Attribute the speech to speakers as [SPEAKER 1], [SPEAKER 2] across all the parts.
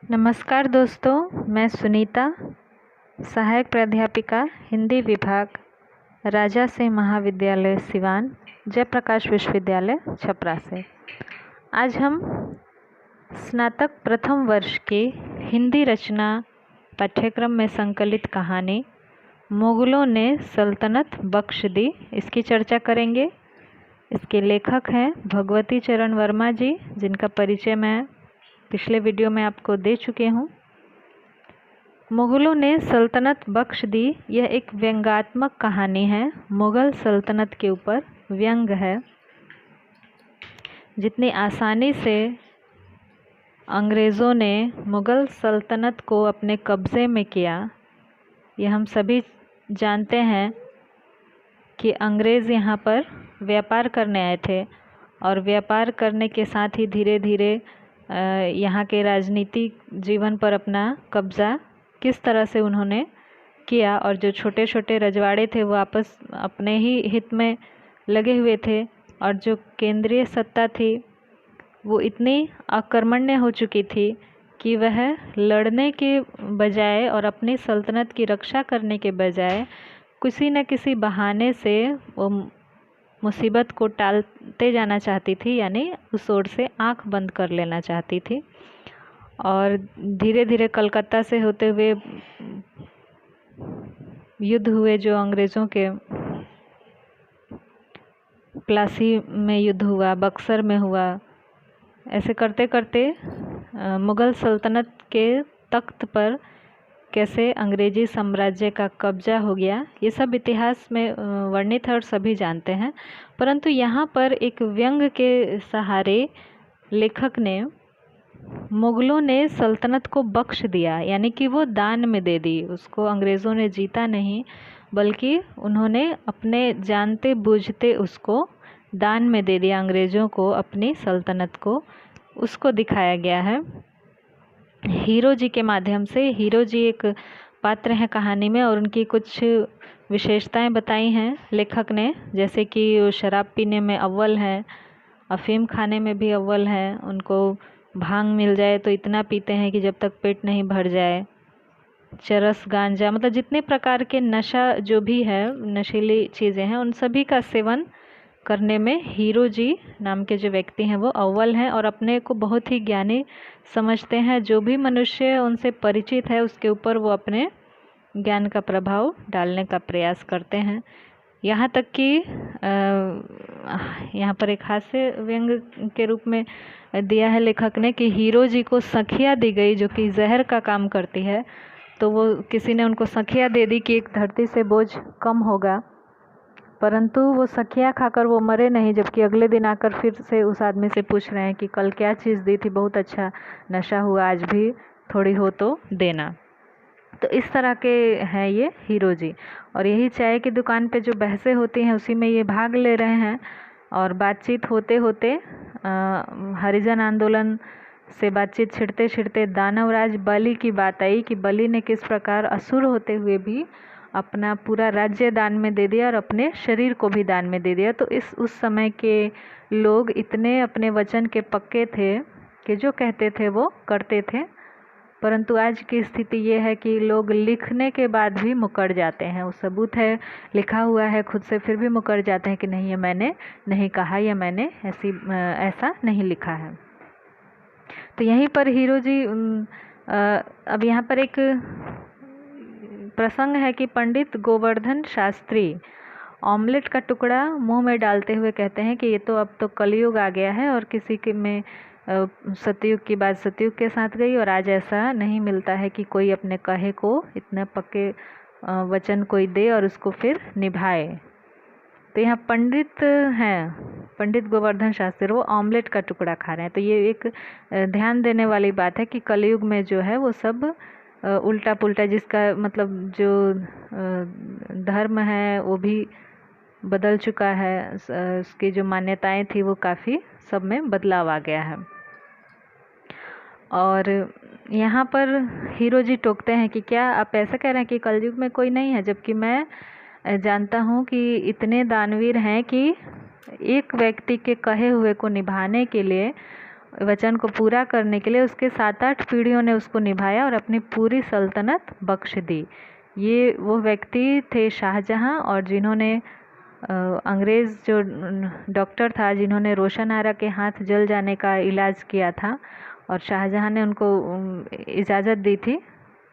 [SPEAKER 1] नमस्कार दोस्तों, मैं सुनीता, सहायक प्राध्यापिका हिंदी विभाग, राजा सिंह महाविद्यालय सिवान, जयप्रकाश विश्वविद्यालय छपरा से। आज हम स्नातक प्रथम वर्ष के हिंदी रचना पाठ्यक्रम में संकलित कहानी मुगलों ने सल्तनत बख्श दी, इसकी चर्चा करेंगे। इसके लेखक हैं भगवती चरण वर्मा जी, जिनका परिचय मैं पिछले वीडियो में आपको दे चुके हूँ। मुगलों ने सल्तनत बख्श दी, यह एक व्यंग्यात्मक कहानी है। मुगल सल्तनत के ऊपर व्यंग है। जितनी आसानी से अंग्रेज़ों ने मुगल सल्तनत को अपने कब्ज़े में किया, यह हम सभी जानते हैं कि अंग्रेज़ यहाँ पर व्यापार करने आए थे और व्यापार करने के साथ ही धीरे धीरे यहाँ के राजनीतिक जीवन पर अपना कब्ज़ा किस तरह से उन्होंने किया, और जो छोटे छोटे रजवाड़े थे वो आपस अपने ही हित में लगे हुए थे, और जो केंद्रीय सत्ता थी वो इतनी आक्रमण्य हो चुकी थी कि वह लड़ने के बजाय और अपनी सल्तनत की रक्षा करने के बजाय किसी न किसी बहाने से वो मुसीबत को टालते जाना चाहती थी, यानी उस ओर से आंख बंद कर लेना चाहती थी। और धीरे धीरे कलकत्ता से होते हुए युद्ध हुए, जो अंग्रेज़ों के प्लासी में युद्ध हुआ, बक्सर में हुआ। ऐसे करते करते मुग़ल सल्तनत के तख्त पर कैसे अंग्रेजी साम्राज्य का कब्जा हो गया, ये सब इतिहास में वर्णित है और सभी जानते हैं। परंतु यहाँ पर एक व्यंग के सहारे लेखक ने मुग़लों ने सल्तनत को बख्श दिया, यानी कि वो दान में दे दी। उसको अंग्रेज़ों ने जीता नहीं, बल्कि उन्होंने अपने जानते बूझते उसको दान में दे दिया अंग्रेज़ों को, अपनी सल्तनत को। उसको दिखाया गया है हीरो जी के माध्यम से। हीरो जी एक पात्र हैं कहानी में, और उनकी कुछ विशेषताएं बताई हैं लेखक ने, जैसे कि वो शराब पीने में अव्वल हैं, अफीम खाने में भी अव्वल हैं। उनको भांग मिल जाए तो इतना पीते हैं कि जब तक पेट नहीं भर जाए। चरस, गांजा, मतलब जितने प्रकार के नशा जो भी है, नशीली चीज़ें हैं, उन सभी का सेवन करने में हीरो जी नाम के जो व्यक्ति हैं वो अव्वल हैं, और अपने को बहुत ही ज्ञानी समझते हैं। जो भी मनुष्य उनसे परिचित है उसके ऊपर वो अपने ज्ञान का प्रभाव डालने का प्रयास करते हैं। यहाँ तक कि यहाँ पर एक हास्य व्यंग के रूप में दिया है लेखक ने कि हीरो जी को सखिया दी गई जो कि जहर का काम करती है। तो वो किसी ने उनको सखिया दे दी कि एक धरती से बोझ कम होगा, परंतु वो सखिया खाकर वो मरे नहीं, जबकि अगले दिन आकर फिर से उस आदमी से पूछ रहे हैं कि कल क्या चीज़ दी थी, बहुत अच्छा नशा हुआ, आज भी थोड़ी हो तो देना। तो इस तरह के हैं ये हीरो जी। और यही चाय की दुकान पे जो बहसें होती हैं उसी में ये भाग ले रहे हैं। और बातचीत होते होते हरिजन आंदोलन से बातचीत छिड़ते छिड़ते दानवराज बलि की बात आई कि बलि ने किस प्रकार असुर होते हुए भी अपना पूरा राज्य दान में दे दिया और अपने शरीर को भी दान में दे दिया। तो उस समय के लोग इतने अपने वचन के पक्के थे कि जो कहते थे वो करते थे। परंतु आज की स्थिति ये है कि लोग लिखने के बाद भी मुकर जाते हैं। वो सबूत है, लिखा हुआ है खुद से, फिर भी मुकर जाते हैं कि नहीं, ये मैंने नहीं कहा, या मैंने ऐसा नहीं लिखा है। तो यहीं पर हीरो जी अब यहाँ पर एक प्रसंग है कि पंडित गोवर्धन शास्त्री ऑमलेट का टुकड़ा मुंह में डालते हुए कहते हैं कि ये तो अब तो कलयुग आ गया है, और किसी के में सतयुग की बात सतयुग के साथ गई, और आज ऐसा नहीं मिलता है कि कोई अपने कहे को इतने पक्के वचन कोई दे और उसको फिर निभाए। तो यहाँ पंडित हैं, पंडित गोवर्धन शास्त्री, वो ऑमलेट का टुकड़ा खा रहे हैं। तो ये एक ध्यान देने वाली बात है कि कलयुग में जो है वो सब उल्टा पुल्टा, जिसका मतलब जो धर्म है वो भी बदल चुका है, उसकी जो मान्यताएं थी वो काफ़ी सब में बदलाव आ गया है। और यहाँ पर हीरो जी टोकते हैं कि क्या आप ऐसा कह रहे हैं कि कलयुग में कोई नहीं है, जबकि मैं जानता हूँ कि इतने दानवीर हैं कि एक व्यक्ति के कहे हुए को निभाने के लिए वचन को पूरा करने के लिए उसके 7-8 पीढ़ियों ने उसको निभाया और अपनी पूरी सल्तनत बख्श दी। ये वो व्यक्ति थे शाहजहां, और जिन्होंने अंग्रेज़ जो डॉक्टर था जिन्होंने रोशन आरा के हाथ जल जाने का इलाज किया था, और शाहजहां ने उनको इजाज़त दी थी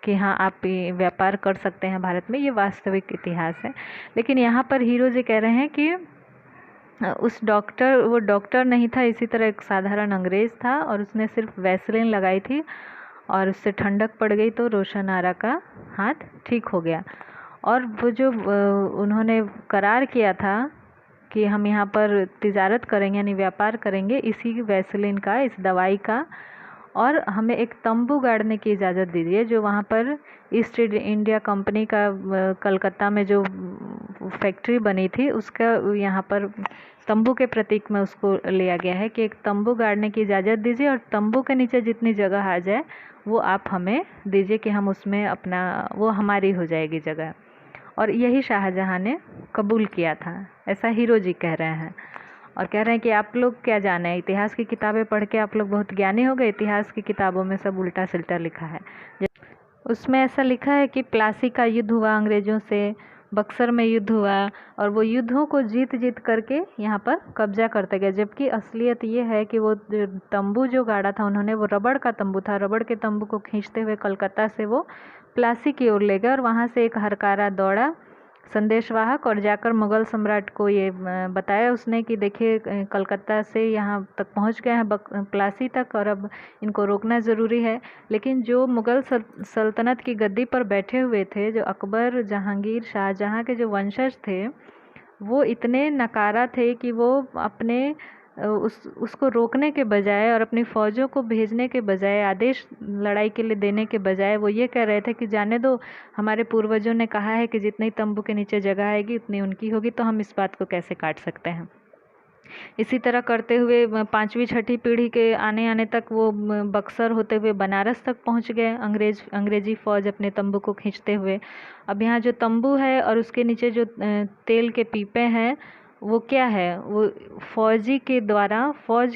[SPEAKER 1] कि हाँ आप व्यापार कर सकते हैं भारत में। ये वास्तविक इतिहास है। लेकिन यहाँ पर हीरो जी कह रहे हैं कि वो डॉक्टर नहीं था, इसी तरह एक साधारण अंग्रेज़ था, और उसने सिर्फ वैसलीन लगाई थी और उससे ठंडक पड़ गई तो रोशन आरा का हाथ ठीक हो गया। और वो जो उन्होंने करार किया था कि हम यहाँ पर तिजारत करेंगे यानी व्यापार करेंगे इसी वैसलीन का, इस दवाई का, और हमें एक तंबू गाड़ने की इजाज़त दीजिए। जो वहाँ पर ईस्ट इंडिया कंपनी का कलकत्ता में जो फैक्ट्री बनी थी उसका यहाँ पर तंबू के प्रतीक में उसको लिया गया है कि एक तंबू गाड़ने की इजाज़त दीजिए, और तंबू के नीचे जितनी जगह आ जाए वो आप हमें दीजिए कि हम उसमें अपना, वो हमारी हो जाएगी जगह। और यही शाहजहां ने कबूल किया था, ऐसा हीरो जी कह रहे हैं। और कह रहे हैं कि आप लोग क्या जाने, इतिहास की किताबें पढ़ के आप लोग बहुत ज्ञानी हो गए। इतिहास की किताबों में सब उल्टा सिल्टा लिखा है। उसमें ऐसा लिखा है कि प्लासी का युद्ध हुआ अंग्रेज़ों से, बक्सर में युद्ध हुआ, और वो युद्धों को जीत जीत करके यहाँ पर कब्जा करते गए। जबकि असलियत ये है कि वो तंबू जो गाड़ा था उन्होंने, वो रबड़ का तंबू था। रबड़ के तंबू को खींचते हुए कलकत्ता से वो प्लासी की ओर ले गए, और वहाँ से एक हरकारा दौड़ा संदेशवाहक, और जाकर मुग़ल सम्राट को ये बताया उसने कि देखिए कलकत्ता से यहाँ तक पहुँच गए हैं प्लासी तक, और अब इनको रोकना ज़रूरी है। लेकिन जो मुग़ल सल्तनत की गद्दी पर बैठे हुए थे, जो अकबर, जहांगीर, शाहजहां के जो वंशज थे, वो इतने नकारा थे कि वो अपने उसको रोकने के बजाय और अपनी फ़ौजों को भेजने के बजाय, आदेश लड़ाई के लिए देने के बजाय, वो ये कह रहे थे कि जाने दो, हमारे पूर्वजों ने कहा है कि जितनी तंबू के नीचे जगह आएगी उतनी उनकी होगी, तो हम इस बात को कैसे काट सकते हैं। इसी तरह करते हुए 5वीं 6ठी पीढ़ी के आने आने तक वो बक्सर होते हुए बनारस तक पहुंच गए, अंग्रेजी फ़ौज अपने तंबू को खींचते हुए। अब यहाँ जो तंबू है और उसके नीचे जो तेल के पीपे हैं, वो क्या है, वो फ़ौज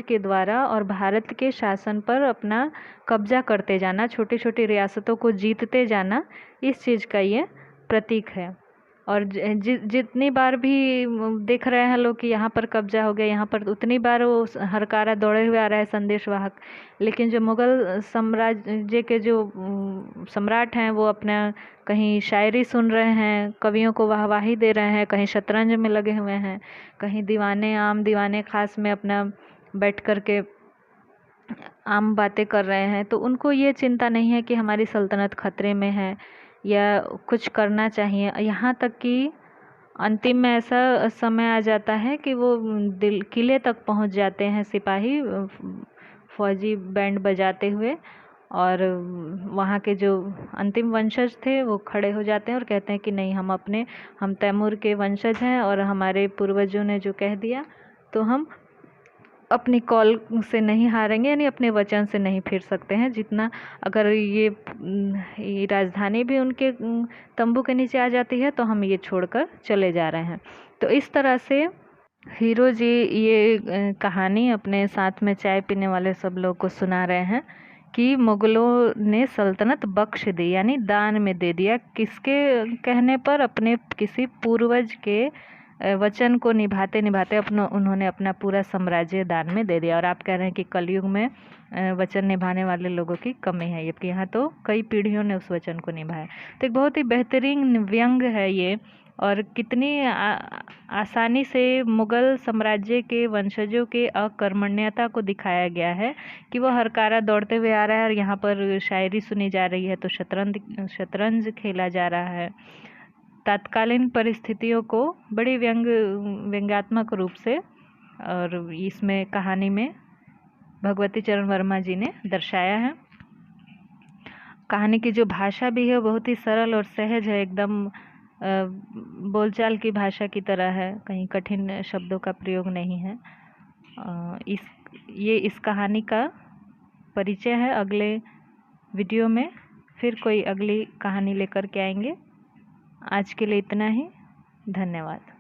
[SPEAKER 1] के द्वारा और भारत के शासन पर अपना कब्जा करते जाना, छोटी छोटी रियासतों को जीतते जाना, इस चीज़ का ये प्रतीक है। और जितनी बार भी देख रहे हैं लोग कि यहाँ पर कब्जा हो गया, यहाँ पर, उतनी बार वो हरकारा दौड़े हुए आ रहा है संदेशवाहक। लेकिन जो मुग़ल साम्राज्य के जो सम्राट हैं वो अपना कहीं शायरी सुन रहे हैं, कवियों को वाहवाही दे रहे हैं, कहीं शतरंज में लगे हुए हैं, कहीं दीवाने आम दीवाने ख़ास में अपना बैठ कर के आम बातें कर रहे हैं। तो उनको ये चिंता नहीं है कि हमारी सल्तनत खतरे में है या कुछ करना चाहिए। यहाँ तक कि अंतिम में ऐसा समय आ जाता है कि वो किले तक पहुँच जाते हैं सिपाही, फौजी बैंड बजाते हुए, और वहाँ के जो अंतिम वंशज थे वो खड़े हो जाते हैं और कहते हैं कि नहीं, हम तैमूर के वंशज हैं और हमारे पूर्वजों ने जो कह दिया तो हम अपनी कॉल से नहीं हारेंगे, यानी अपने वचन से नहीं फिर सकते हैं। जितना अगर ये राजधानी भी उनके तंबू के नीचे आ जाती है तो हम ये छोड़कर चले जा रहे हैं। तो इस तरह से हीरो जी ये कहानी अपने साथ में चाय पीने वाले सब लोग को सुना रहे हैं कि मुग़लों ने सल्तनत बख्श दी, यानी दान में दे दिया। किसके कहने पर? अपने किसी पूर्वज के वचन को निभाते निभाते उन्होंने अपना पूरा साम्राज्य दान में दे दिया। और आप कह रहे हैं कि कलयुग में वचन निभाने वाले लोगों की कमी है, जबकि यहाँ तो कई पीढ़ियों ने उस वचन को निभाया। तो एक बहुत ही बेहतरीन व्यंग है ये, और कितनी आसानी से मुग़ल साम्राज्य के वंशजों के अकर्मण्यता को दिखाया गया है कि वो हरकारा दौड़ते हुए आ रहा है और यहाँ पर शायरी सुनी जा रही है, तो शतरंज खेला जा रहा है। तत्कालीन परिस्थितियों को बड़ी व्यंग्यात्मक रूप से और इसमें कहानी में भगवती चरण वर्मा जी ने दर्शाया है। कहानी की जो भाषा भी है बहुत ही सरल और सहज है, एकदम बोलचाल की भाषा की तरह है, कहीं कठिन शब्दों का प्रयोग नहीं है। इस कहानी का परिचय है। अगले वीडियो में फिर कोई अगली कहानी लेकर के आएंगे। आज के लिए इतना ही। धन्यवाद।